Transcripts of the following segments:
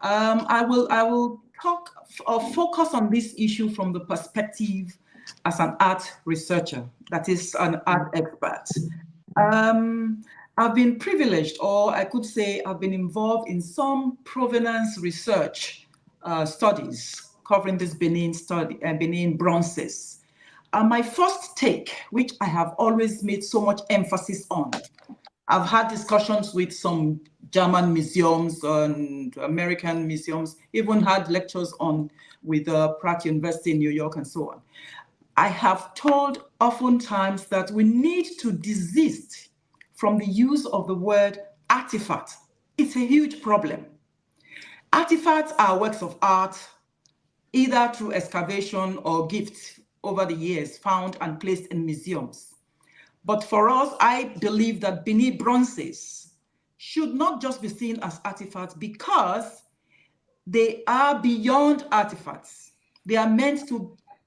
I will talk or focus on this issue from the perspective as an art researcher, that is an art expert. I've been privileged, or I could say I've been involved in some provenance research studies covering this Benin study, Benin bronzes. My first take, which I have always made so much emphasis on, I've had discussions with some German museums and American museums, even had lectures on with Pratt University in New York and so on. I have told oftentimes that we need to desist from the use of the word artifact. It's a huge problem. Artifacts are works of art, either through excavation or gifts over the years found and placed in museums. But for us, I believe that Benin bronzes should not just be seen as artifacts because they are beyond artifacts. They are meant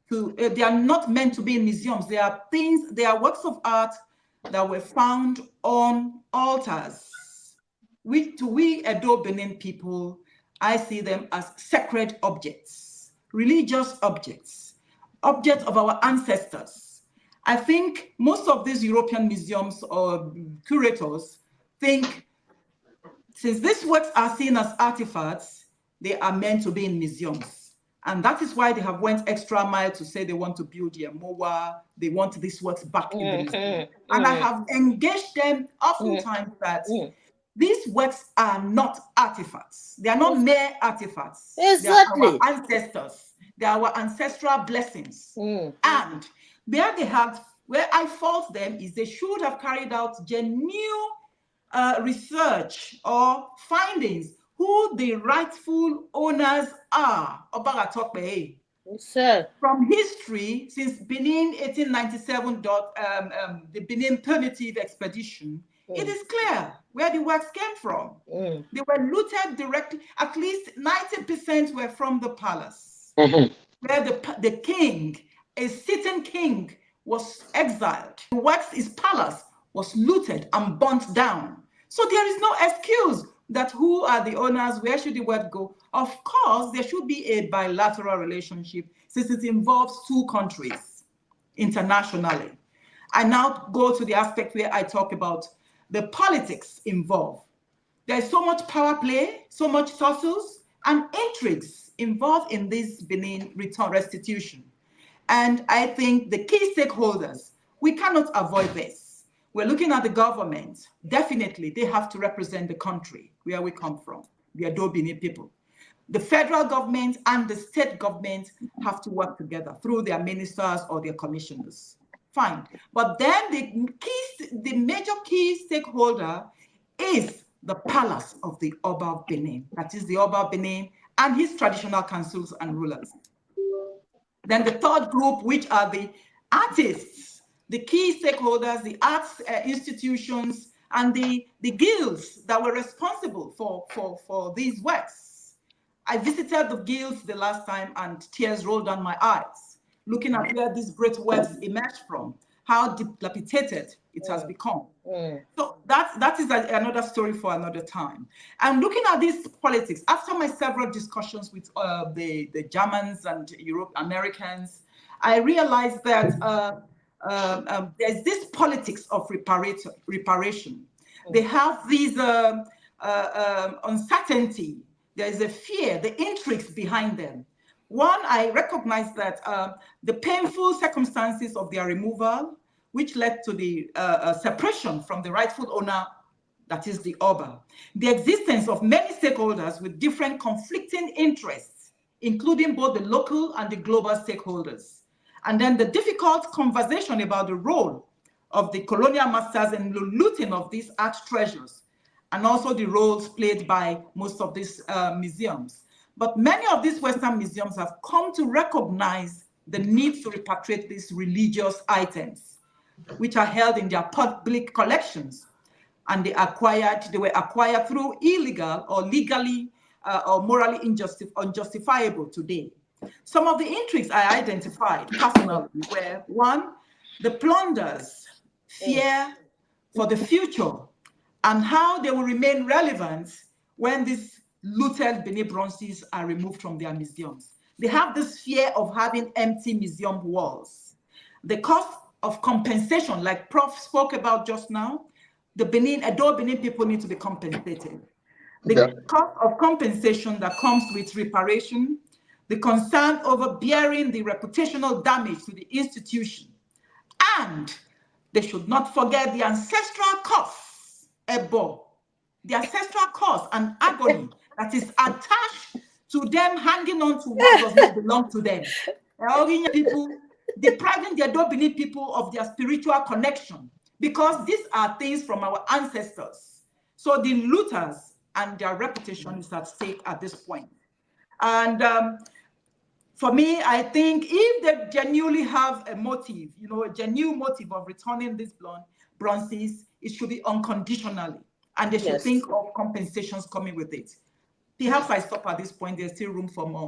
they are not meant to be in museums. They are things, they are works of art that were found on altars. We Edo Benin people, I see them as sacred objects, religious objects, objects of our ancestors. I think most of these European museums or curators think since these works are seen as artifacts, they are meant to be in museums. And that is why they have went extra mile to say they want to build the MOA, they want these works back in the museum. And I have engaged them oftentimes that these works are not artifacts. They are not mere artifacts. Exactly. They are our ancestors. They are our ancestral blessings. And where they have, where I fault them is they should have carried out genuine research or findings who the rightful owners are. Sir. From history, since Benin 1897, the Benin Primitive Expedition, it is clear where the works came from. They were looted directly. At least 90% were from the palace, where the king, a sitting king, was exiled. The works, his palace, was looted and burnt down. So there is no excuse that who are the owners, where should the work go? Of course, there should be a bilateral relationship since it involves two countries internationally. I now go to the aspect where I talk about the politics involved. There's so much power play, so much tussles and intrigues involved in this Benin return restitution. And I think the key stakeholders, we cannot avoid this. We're looking at the government. Definitely, they have to represent the country where we come from, the Edo Benin people. The federal government and the state government have to work together through their ministers or their commissioners. Fine. But then the major key stakeholder is the palace of the Oba of Benin. That is the Oba of Benin and his traditional councils and rulers. Then the third group, which are the artists, the key stakeholders, the arts institutions, and the guilds that were responsible for these works. I visited the guilds the last time and tears rolled down my eyes, looking at where these great works emerged from, how dilapidated it has become. So that is another story for another time. And looking at these politics, after my several discussions with the Germans and Americans, I realized that there's this politics of reparation. They have these uncertainty. There's a fear, the intrigues behind them. One, I recognize that the painful circumstances of their removal, which led to the separation from the rightful owner, that is the Oba. The existence of many stakeholders with different conflicting interests, including both the local and the global stakeholders. And then the difficult conversation about the role of the colonial masters in the looting of these art treasures, and also the roles played by most of these museums. But many of these Western museums have come to recognize the need to repatriate these religious items, which are held in their public collections. And they were acquired through illegal or legally or morally unjustifiable today. Some of the intrigues I identified personally were, one, the plunderers' fear for the future and how they will remain relevant when these looted Benin bronzes are removed from their museums. They have this fear of having empty museum walls. The cost of compensation, like Prof spoke about just now, the Edo Benin people need to be compensated. The cost of compensation that comes with reparation, the concern over bearing the reputational damage to the institution, and they should not forget the ancestral costs, the ancestral cost and agony that is attached to them hanging on to what does not belong to them. People depriving the Edo Benin people of their spiritual connection, because these are things from our ancestors. So the looters and their reputation is at stake at this point. And for me, I think if they genuinely have a motive, a genuine motive of returning these bronzes, it should be unconditionally, and they should think of compensations coming with it. Perhaps I stop at this point. There's still room for more.